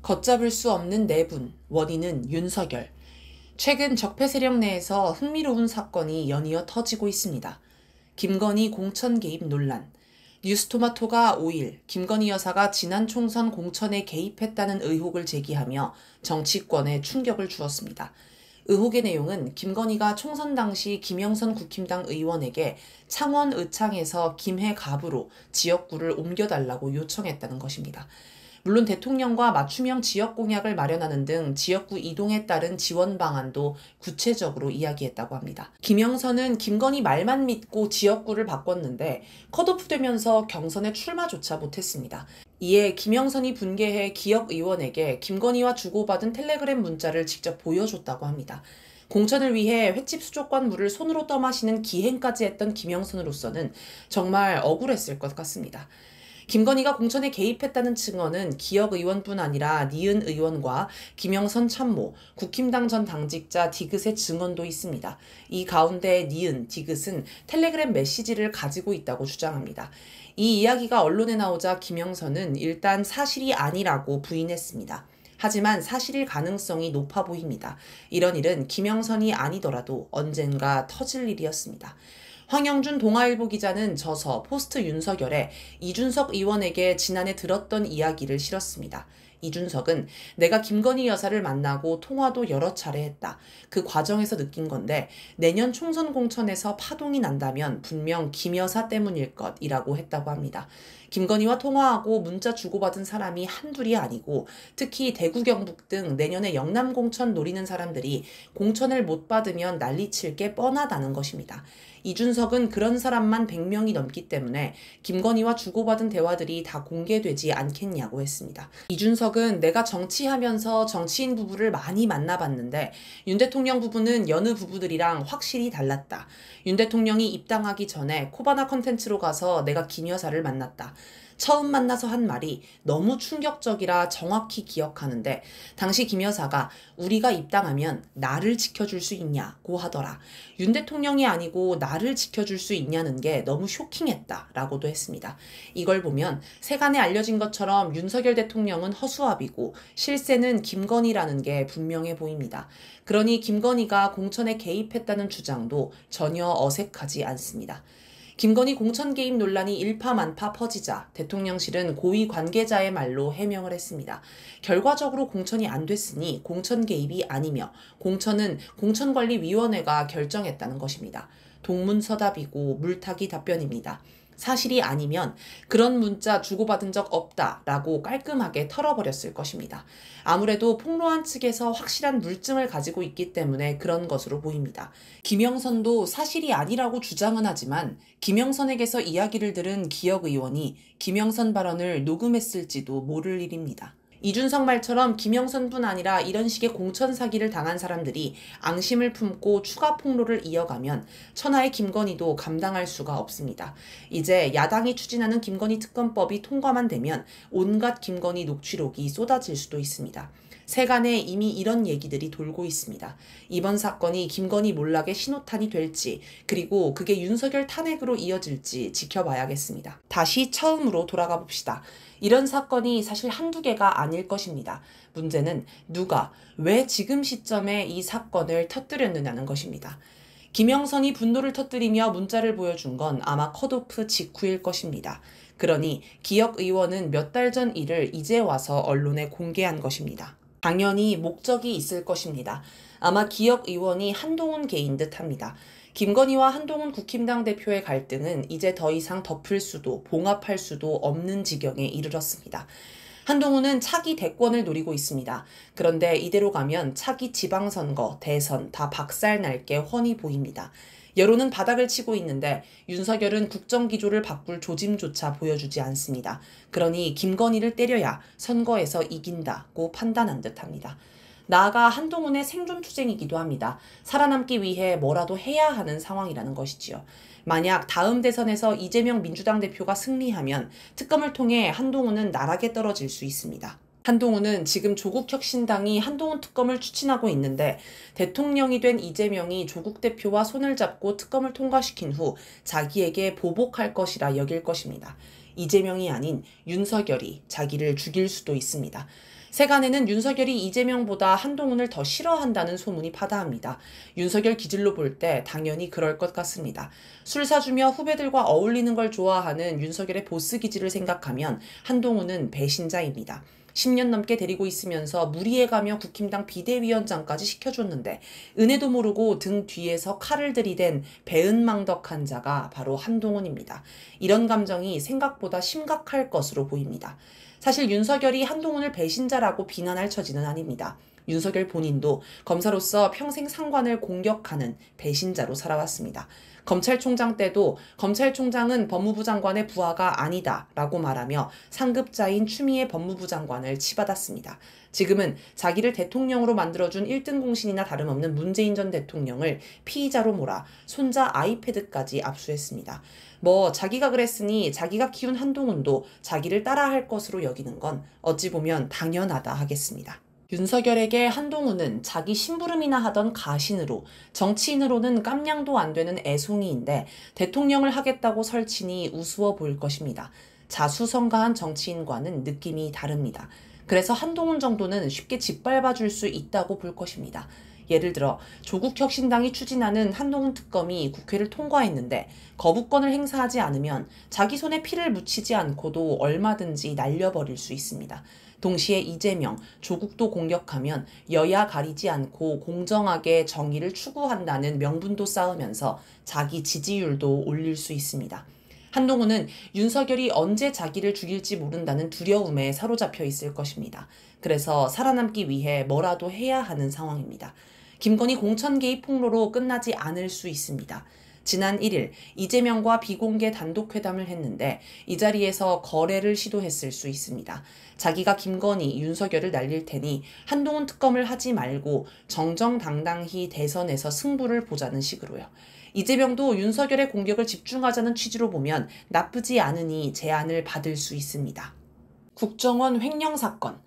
걷잡을 수 없는 내분, 원인은 윤석열. 최근 적폐 세력 내에서 흥미로운 사건이 연이어 터지고 있습니다. 김건희 공천 개입 논란. 뉴스토마토가 5일 김건희 여사가 지난 총선 공천에 개입했다는 의혹을 제기하며 정치권에 충격을 주었습니다. 의혹의 내용은 김건희가 총선 당시 김영선 국힘당 의원에게 창원 의창에서 김해 갑으로 지역구를 옮겨달라고 요청했다는 것입니다. 물론 대통령과 맞춤형 지역 공약을 마련하는 등 지역구 이동에 따른 지원 방안도 구체적으로 이야기했다고 합니다. 김영선은 김건희 말만 믿고 지역구를 바꿨는데 컷오프되면서 경선에 출마조차 못했습니다. 이에 김영선이 분개해 기역 의원에게 김건희와 주고받은 텔레그램 문자를 직접 보여줬다고 합니다. 공천을 위해 횟집 수족관 물을 손으로 떠마시는 기행까지 했던 김영선으로서는 정말 억울했을 것 같습니다. 김건희가 공천에 개입했다는 증언은 기역 의원뿐 아니라 니은 의원과 김영선 참모, 국힘당 전 당직자 디귿의 증언도 있습니다. 이 가운데 니은, 디귿은 텔레그램 메시지를 가지고 있다고 주장합니다. 이 이야기가 언론에 나오자 김영선은 일단 사실이 아니라고 부인했습니다. 하지만 사실일 가능성이 높아 보입니다. 이런 일은 김영선이 아니더라도 언젠가 터질 일이었습니다. 황영준 동아일보 기자는 저서 포스트 윤석열에 이준석 의원에게 지난해 들었던 이야기를 실었습니다. 이준석은 내가 김건희 여사를 만나고 통화도 여러 차례 했다. 그 과정에서 느낀 건데 내년 총선 공천에서 파동이 난다면 분명 김 여사 때문일 것이라고 했다고 합니다. 김건희와 통화하고 문자 주고받은 사람이 한둘이 아니고 특히 대구 경북 등 내년에 영남 공천 노리는 사람들이 공천을 못 받으면 난리칠 게 뻔하다는 것입니다. 이준석은 그런 사람만 100명이 넘기 때문에 김건희와 주고받은 대화들이 다 공개되지 않겠냐고 했습니다. 이준석은 내가 정치하면서 정치인 부부를 많이 만나봤는데 윤 대통령 부부는 여느 부부들이랑 확실히 달랐다. 윤 대통령이 입당하기 전에 코바나 컨텐츠로 가서 내가 김 여사를 만났다. 처음 만나서 한 말이 너무 충격적이라 정확히 기억하는데 당시 김 여사가 우리가 입당하면 나를 지켜줄 수 있냐고 하더라. 윤 대통령이 아니고 나를 지켜줄 수 있냐는 게 너무 쇼킹했다라고도 했습니다. 이걸 보면 세간에 알려진 것처럼 윤석열 대통령은 허수아비고 실세는 김건희라는 게 분명해 보입니다. 그러니 김건희가 공천에 개입했다는 주장도 전혀 어색하지 않습니다. 김건희 공천 개입 논란이 일파만파 퍼지자 대통령실은 고위 관계자의 말로 해명을 했습니다. 결과적으로 공천이 안 됐으니 공천 개입이 아니며 공천은 공천관리위원회가 결정했다는 것입니다. 동문서답이고 물타기 답변입니다. 사실이 아니면 그런 문자 주고받은 적 없다라고 깔끔하게 털어버렸을 것입니다. 아무래도 폭로한 측에서 확실한 물증을 가지고 있기 때문에 그런 것으로 보입니다. 김영선도 사실이 아니라고 주장은 하지만 김영선에게서 이야기를 들은 기역 의원이 김영선 발언을 녹음했을지도 모를 일입니다. 이준석 말처럼 김영선뿐 아니라 이런 식의 공천 사기를 당한 사람들이 앙심을 품고 추가 폭로를 이어가면 천하의 김건희도 감당할 수가 없습니다. 이제 야당이 추진하는 김건희 특검법이 통과만 되면 온갖 김건희 녹취록이 쏟아질 수도 있습니다. 세간에 이미 이런 얘기들이 돌고 있습니다. 이번 사건이 김건희 몰락의 신호탄이 될지 그리고 그게 윤석열 탄핵으로 이어질지 지켜봐야겠습니다. 다시 처음으로 돌아가 봅시다. 이런 사건이 사실 한두 개가 아닐 것입니다. 문제는 누가, 왜 지금 시점에 이 사건을 터뜨렸느냐는 것입니다. 김영선이 분노를 터뜨리며 문자를 보여준 건 아마 컷오프 직후일 것입니다. 그러니 기역 의원은 몇 달 전 일을 이제 와서 언론에 공개한 것입니다. 당연히 목적이 있을 것입니다. 아마 기역 의원이 한동훈 개인 듯합니다. 김건희와 한동훈 국힘당 대표의 갈등은 이제 더 이상 덮을 수도 봉합할 수도 없는 지경에 이르렀습니다. 한동훈은 차기 대권을 노리고 있습니다. 그런데 이대로 가면 차기 지방선거, 대선 다 박살날 게 훤히 보입니다. 여론은 바닥을 치고 있는데 윤석열은 국정기조를 바꿀 조짐조차 보여주지 않습니다. 그러니 김건희를 때려야 선거에서 이긴다고 판단한 듯합니다. 나아가 한동훈의 생존투쟁이기도 합니다. 살아남기 위해 뭐라도 해야 하는 상황이라는 것이지요. 만약 다음 대선에서 이재명 민주당 대표가 승리하면 특검을 통해 한동훈은 나락에 떨어질 수 있습니다. 한동훈은 지금 조국혁신당이 한동훈 특검을 추진하고 있는데 대통령이 된 이재명이 조국 대표와 손을 잡고 특검을 통과시킨 후 자기에게 보복할 것이라 여길 것입니다. 이재명이 아닌 윤석열이 자기를 죽일 수도 있습니다. 세간에는 윤석열이 이재명보다 한동훈을 더 싫어한다는 소문이 파다합니다. 윤석열 기질로 볼 때 당연히 그럴 것 같습니다. 술 사주며 후배들과 어울리는 걸 좋아하는 윤석열의 보스 기질을 생각하면 한동훈은 배신자입니다. 10년 넘게 데리고 있으면서 무리해가며 국힘당 비대위원장까지 시켜줬는데 은혜도 모르고 등 뒤에서 칼을 들이댄 배은망덕한 자가 바로 한동훈입니다. 이런 감정이 생각보다 심각할 것으로 보입니다. 사실 윤석열이 한동훈을 배신자라고 비난할 처지는 아닙니다. 윤석열 본인도 검사로서 평생 상관을 공격하는 배신자로 살아왔습니다. 검찰총장 때도 검찰총장은 법무부 장관의 부하가 아니다라고 말하며 상급자인 추미애 법무부 장관을 치받았습니다. 지금은 자기를 대통령으로 만들어준 1등 공신이나 다름없는 문재인 전 대통령을 피의자로 몰아 손자 아이패드까지 압수했습니다. 자기가 그랬으니 자기가 키운 한동훈도 자기를 따라할 것으로 여기는 건 어찌 보면 당연하다 하겠습니다. 윤석열에게 한동훈은 자기 심부름이나 하던 가신으로 정치인으로는 깜냥도 안 되는 애송이인데 대통령을 하겠다고 설치니 우스워 보일 것입니다. 자수성가한 정치인과는 느낌이 다릅니다. 그래서 한동훈 정도는 쉽게 짓밟아 줄 수 있다고 볼 것입니다. 예를 들어 조국혁신당이 추진하는 한동훈 특검이 국회를 통과했는데 거부권을 행사하지 않으면 자기 손에 피를 묻히지 않고도 얼마든지 날려버릴 수 있습니다. 동시에 이재명, 조국도 공격하면 여야 가리지 않고 공정하게 정의를 추구한다는 명분도 쌓으면서 자기 지지율도 올릴 수 있습니다. 한동훈은 윤석열이 언제 자기를 죽일지 모른다는 두려움에 사로잡혀 있을 것입니다. 그래서 살아남기 위해 뭐라도 해야 하는 상황입니다. 김건희 공천 개입 폭로로 끝나지 않을 수 있습니다. 지난 1일 이재명과 비공개 단독 회담을 했는데 이 자리에서 거래를 시도했을 수 있습니다. 자기가 김건희, 윤석열을 날릴 테니 한동훈 특검을 하지 말고 정정당당히 대선에서 승부를 보자는 식으로요. 이재명도 윤석열의 공격을 집중하자는 취지로 보면 나쁘지 않으니 제안을 받을 수 있습니다. 국정원 횡령 사건.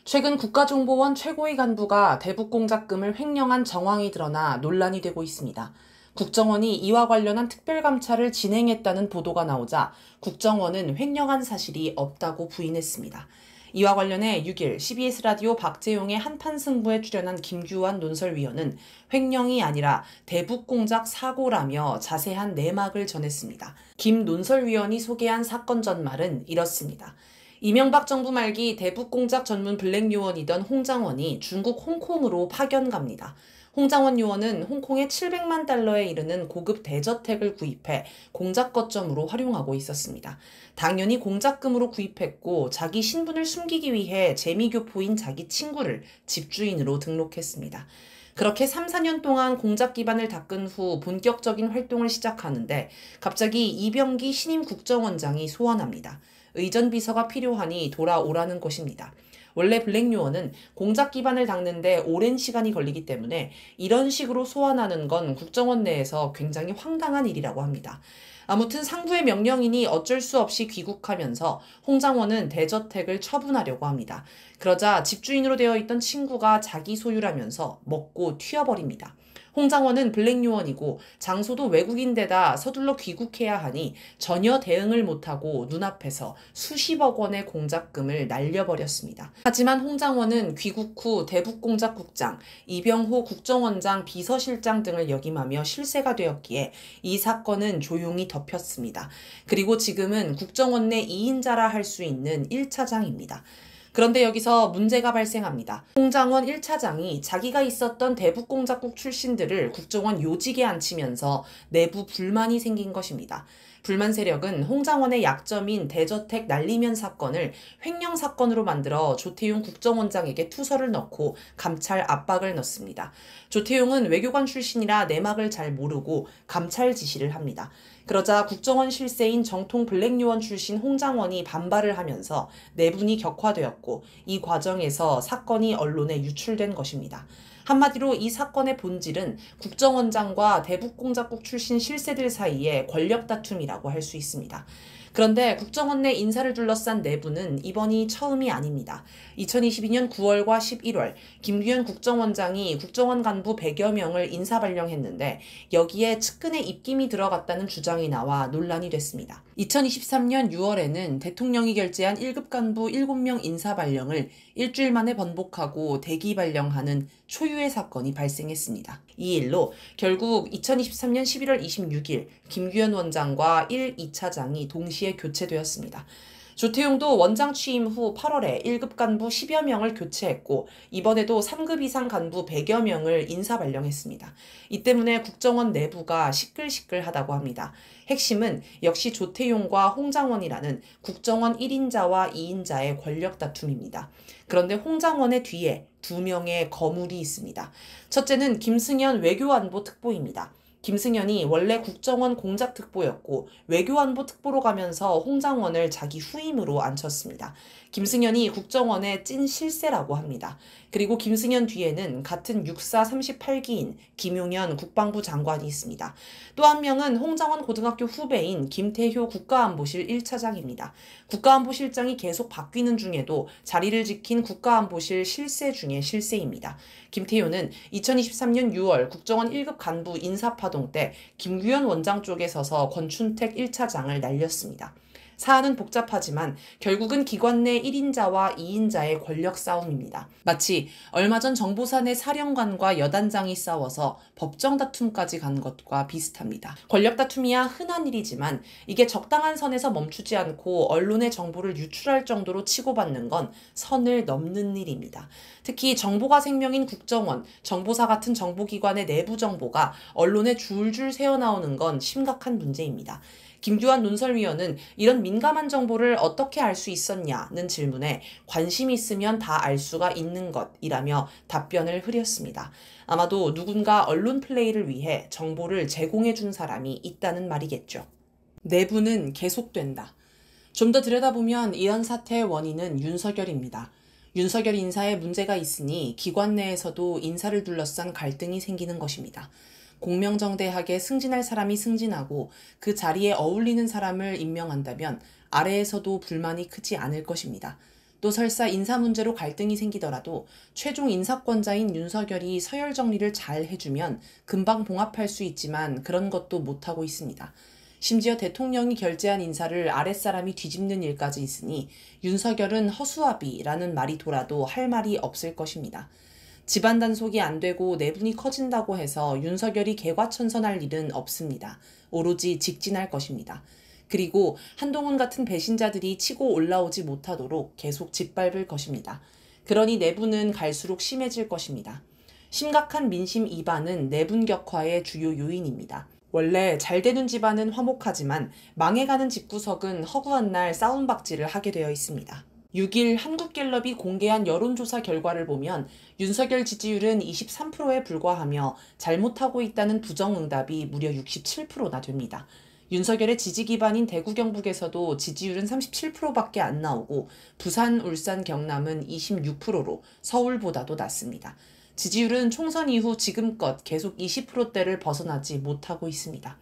최근 국가정보원 최고위 간부가 대북공작금을 횡령한 정황이 드러나 논란이 되고 있습니다. 국정원이 이와 관련한 특별감찰을 진행했다는 보도가 나오자 국정원은 횡령한 사실이 없다고 부인했습니다. 이와 관련해 6일 CBS 라디오 박재용의 한판 승부에 출연한 김규환 논설위원은 횡령이 아니라 대북공작 사고라며 자세한 내막을 전했습니다. 김 논설위원이 소개한 사건 전말은 이렇습니다. 이명박 정부 말기 대북공작 전문 블랙요원이던 홍장원이 중국 홍콩으로 파견 갑니다. 홍장원 요원은 홍콩에 700만 달러에 이르는 고급 대저택을 구입해 공작 거점으로 활용하고 있었습니다. 당연히 공작금으로 구입했고 자기 신분을 숨기기 위해 재미교포인 자기 친구를 집주인으로 등록했습니다. 그렇게 3, 4년 동안 공작 기반을 닦은 후 본격적인 활동을 시작하는데 갑자기 이병기 신임 국정원장이 소환합니다. 의전 비서가 필요하니 돌아오라는 것입니다. 원래 블랙요원은 공작 기반을 닦는데 오랜 시간이 걸리기 때문에 이런 식으로 소환하는 건 국정원 내에서 굉장히 황당한 일이라고 합니다. 아무튼 상부의 명령이니 어쩔 수 없이 귀국하면서 홍장원은 대저택을 처분하려고 합니다. 그러자 집주인으로 되어 있던 친구가 자기 소유라면서 먹고 튀어버립니다. 홍장원은 블랙요원이고 장소도 외국인데다 서둘러 귀국해야 하니 전혀 대응을 못하고 눈앞에서 수십억 원의 공작금을 날려버렸습니다. 하지만 홍장원은 귀국 후 대북공작국장, 이병호 국정원장 비서실장 등을 역임하며 실세가 되었기에 이 사건은 조용히 덮였습니다. 그리고 지금은 국정원 내 2인자라 할 수 있는 1차장입니다. 그런데 여기서 문제가 발생합니다. 홍장원 1차장이 자기가 있었던 대북공작국 출신들을 국정원 요직에 앉히면서 내부 불만이 생긴 것입니다. 불만 세력은 홍장원의 약점인 대저택 날리면 사건을 횡령 사건으로 만들어 조태용 국정원장에게 투서를 넣고 감찰 압박을 넣습니다. 조태용은 외교관 출신이라 내막을 잘 모르고 감찰 지시를 합니다. 그러자 국정원 실세인 정통 블랙요원 출신 홍장원이 반발을 하면서 내분이 격화되었고 이 과정에서 사건이 언론에 유출된 것입니다. 한마디로 이 사건의 본질은 국정원장과 대북공작국 출신 실세들 사이의 권력 다툼이라고 할 수 있습니다. 그런데 국정원 내 인사를 둘러싼 내부는 이번이 처음이 아닙니다. 2022년 9월과 11월 김규현 국정원장이 국정원 간부 100여 명을 인사 발령했는데 여기에 측근의 입김이 들어갔다는 주장이 나와 논란이 됐습니다. 2023년 6월에는 대통령이 결재한 1급 간부 7명 인사 발령을 일주일 만에 번복하고 대기 발령하는 초유의 사건이 발생했습니다. 이 일로 결국 2023년 11월 26일 김규현 원장과 1, 2차장이 동시에 교체되었습니다. 조태용도 원장 취임 후 8월에 1급 간부 10여 명을 교체했고 이번에도 3급 이상 간부 100여 명을 인사 발령했습니다. 이 때문에 국정원 내부가 시끌시끌하다고 합니다. 핵심은 역시 조태용과 홍장원이라는 국정원 1인자와 2인자의 권력 다툼입니다. 그런데 홍장원의 뒤에 두 명의 거물이 있습니다. 첫째는 김승현 외교안보 특보입니다. 김승현이 원래 국정원 공작특보였고 외교안보 특보로 가면서 홍장원을 자기 후임으로 앉혔습니다. 김승현이 국정원의 찐 실세라고 합니다. 그리고 김승현 뒤에는 같은 육사 38기인 김용현 국방부 장관이 있습니다. 또 한 명은 홍장원 고등학교 후배인 김태효 국가안보실 1차장입니다. 국가안보실장이 계속 바뀌는 중에도 자리를 지킨 국가안보실 실세 중에 실세입니다. 김태효는 2023년 6월 국정원 1급 간부 인사파동 때 김규현 원장 쪽에 서서 권춘택 1차장을 날렸습니다. 사안은 복잡하지만 결국은 기관 내 1인자와 2인자의 권력 싸움입니다. 마치 얼마 전 정보사 내 사령관과 여단장이 싸워서 법정 다툼까지 간 것과 비슷합니다. 권력 다툼이야 흔한 일이지만 이게 적당한 선에서 멈추지 않고 언론의 정보를 유출할 정도로 치고받는 건 선을 넘는 일입니다. 특히 정보가 생명인 국정원, 정보사 같은 정보기관의 내부 정보가 언론에 줄줄 새어나오는 건 심각한 문제입니다. 김규환 논설위원은 이런 민감한 정보를 어떻게 알 수 있었냐는 질문에 관심 있으면 다 알 수가 있는 것이라며 답변을 흐렸습니다. 아마도 누군가 언론 플레이를 위해 정보를 제공해 준 사람이 있다는 말이겠죠. 내부는 계속된다. 좀 더 들여다보면 이런 사태의 원인은 윤석열입니다. 윤석열 인사에 문제가 있으니 기관 내에서도 인사를 둘러싼 갈등이 생기는 것입니다. 공명정대하게 승진할 사람이 승진하고 그 자리에 어울리는 사람을 임명한다면 아래에서도 불만이 크지 않을 것입니다. 또 설사 인사 문제로 갈등이 생기더라도 최종 인사권자인 윤석열이 서열 정리를 잘 해주면 금방 봉합할 수 있지만 그런 것도 못하고 있습니다. 심지어 대통령이 결재한 인사를 아랫사람이 뒤집는 일까지 있으니 윤석열은 허수아비라는 말이 돌아도 할 말이 없을 것입니다. 집안 단속이 안 되고 내분이 커진다고 해서 윤석열이 개과천선할 일은 없습니다. 오로지 직진할 것입니다. 그리고 한동훈 같은 배신자들이 치고 올라오지 못하도록 계속 짓밟을 것입니다. 그러니 내분은 갈수록 심해질 것입니다. 심각한 민심 이반은 내분 격화의 주요 요인입니다. 원래 잘 되는 집안은 화목하지만 망해가는 집구석은 허구한 날 싸움박질을 하게 되어 있습니다. 6일 한국갤럽이 공개한 여론조사 결과를 보면 윤석열 지지율은 23%에 불과하며 잘못하고 있다는 부정응답이 무려 67%나 됩니다. 윤석열의 지지 기반인 대구 경북에서도 지지율은 37%밖에 안 나오고 부산, 울산, 경남은 26%로 서울보다도 낮습니다. 지지율은 총선 이후 지금껏 계속 20%대를 벗어나지 못하고 있습니다.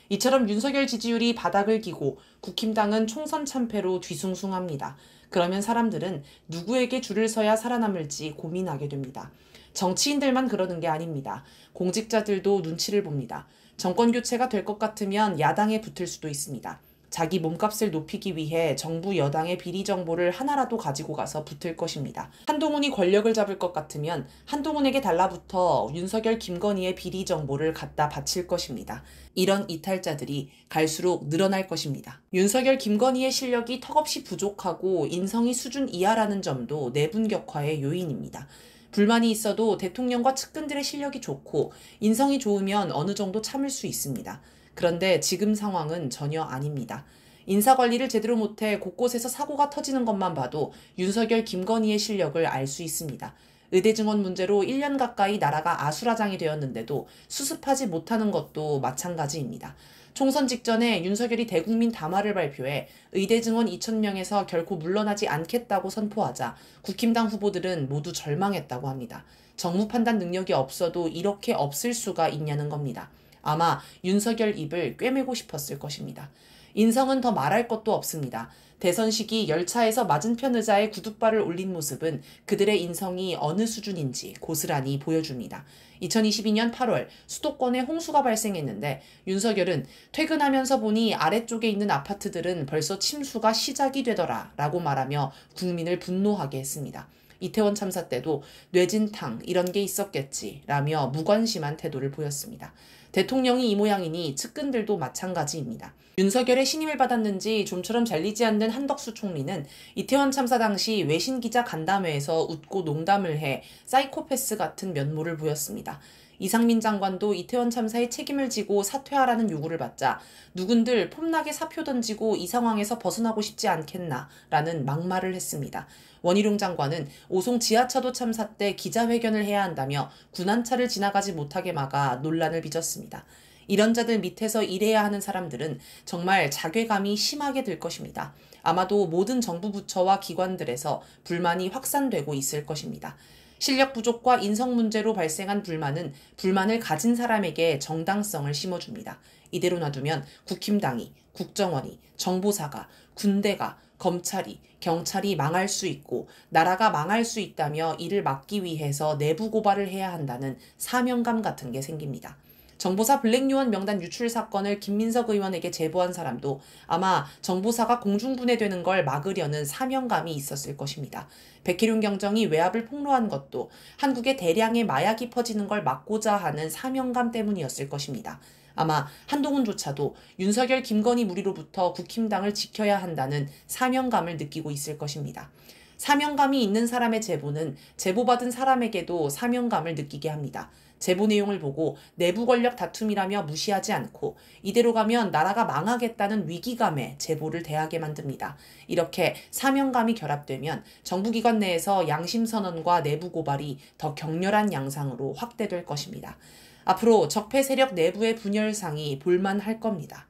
이처럼 윤석열 지지율이 바닥을 기고 국힘당은 총선 참패로 뒤숭숭합니다. 그러면 사람들은 누구에게 줄을 서야 살아남을지 고민하게 됩니다. 정치인들만 그러는 게 아닙니다. 공직자들도 눈치를 봅니다. 정권 교체가 될 것 같으면 야당에 붙을 수도 있습니다. 자기 몸값을 높이기 위해 정부 여당의 비리 정보를 하나라도 가지고 가서 붙을 것입니다. 한동훈이 권력을 잡을 것 같으면 한동훈에게 달라붙어 윤석열, 김건희의 비리 정보를 갖다 바칠 것입니다. 이런 이탈자들이 갈수록 늘어날 것입니다. 윤석열, 김건희의 실력이 턱없이 부족하고 인성이 수준 이하라는 점도 내분 격화의 요인입니다. 불만이 있어도 대통령과 측근들의 실력이 좋고 인성이 좋으면 어느 정도 참을 수 있습니다. 그런데 지금 상황은 전혀 아닙니다. 인사관리를 제대로 못해 곳곳에서 사고가 터지는 것만 봐도 윤석열, 김건희의 실력을 알 수 있습니다. 의대 증원 문제로 1년 가까이 나라가 아수라장이 되었는데도 수습하지 못하는 것도 마찬가지입니다. 총선 직전에 윤석열이 대국민 담화를 발표해 의대 증원 2,000명에서 결코 물러나지 않겠다고 선포하자 국힘당 후보들은 모두 절망했다고 합니다. 정무 판단 능력이 없어도 이렇게 없을 수가 있냐는 겁니다. 아마 윤석열 입을 꿰매고 싶었을 것입니다. 인성은 더 말할 것도 없습니다. 대선 시기 열차에서 맞은편 의자에 구둣발을 올린 모습은 그들의 인성이 어느 수준인지 고스란히 보여줍니다. 2022년 8월 수도권에 홍수가 발생했는데 윤석열은 퇴근하면서 보니 아래쪽에 있는 아파트들은 벌써 침수가 시작이 되더라 라고 말하며 국민을 분노하게 했습니다. 이태원 참사 때도 뇌진탕 이런 게 있었겠지 라며 무관심한 태도를 보였습니다. 대통령이 이 모양이니 측근들도 마찬가지입니다. 윤석열의 신임을 받았는지 좀처럼 잘리지 않는 한덕수 총리는 이태원 참사 당시 외신 기자 간담회에서 웃고 농담을 해 사이코패스 같은 면모를 보였습니다. 이상민 장관도 이태원 참사에 책임을 지고 사퇴하라는 요구를 받자 누군들 폼나게 사표 던지고 이 상황에서 벗어나고 싶지 않겠나 라는 막말을 했습니다. 원희룡 장관은 오송 지하차도 참사 때 기자회견을 해야 한다며 군안차를 지나가지 못하게 막아 논란을 빚었습니다. 이런 자들 밑에서 일해야 하는 사람들은 정말 자괴감이 심하게 들 것입니다. 아마도 모든 정부 부처와 기관들에서 불만이 확산되고 있을 것입니다. 실력 부족과 인성 문제로 발생한 불만은 불만을 가진 사람에게 정당성을 심어줍니다. 이대로 놔두면 국힘당이, 국정원이, 정보사가, 군대가, 검찰이, 경찰이 망할 수 있고 나라가 망할 수 있다며 이를 막기 위해서 내부 고발을 해야 한다는 사명감 같은 게 생깁니다. 정보사 블랙요원 명단 유출 사건을 김민석 의원에게 제보한 사람도 아마 정보사가 공중분해되는 걸 막으려는 사명감이 있었을 것입니다. 백혜룡 경정이 외압을 폭로한 것도 한국에 대량의 마약이 퍼지는 걸 막고자 하는 사명감 때문이었을 것입니다. 아마 한동훈조차도 윤석열 김건희 무리로부터 국힘당을 지켜야 한다는 사명감을 느끼고 있을 것입니다. 사명감이 있는 사람의 제보는 제보받은 사람에게도 사명감을 느끼게 합니다. 제보 내용을 보고 내부 권력 다툼이라며 무시하지 않고 이대로 가면 나라가 망하겠다는 위기감에 제보를 대하게 만듭니다. 이렇게 사명감이 결합되면 정부기관 내에서 양심선언과 내부 고발이 더 격렬한 양상으로 확대될 것입니다. 앞으로 적폐 세력 내부의 분열상이 볼만할 겁니다.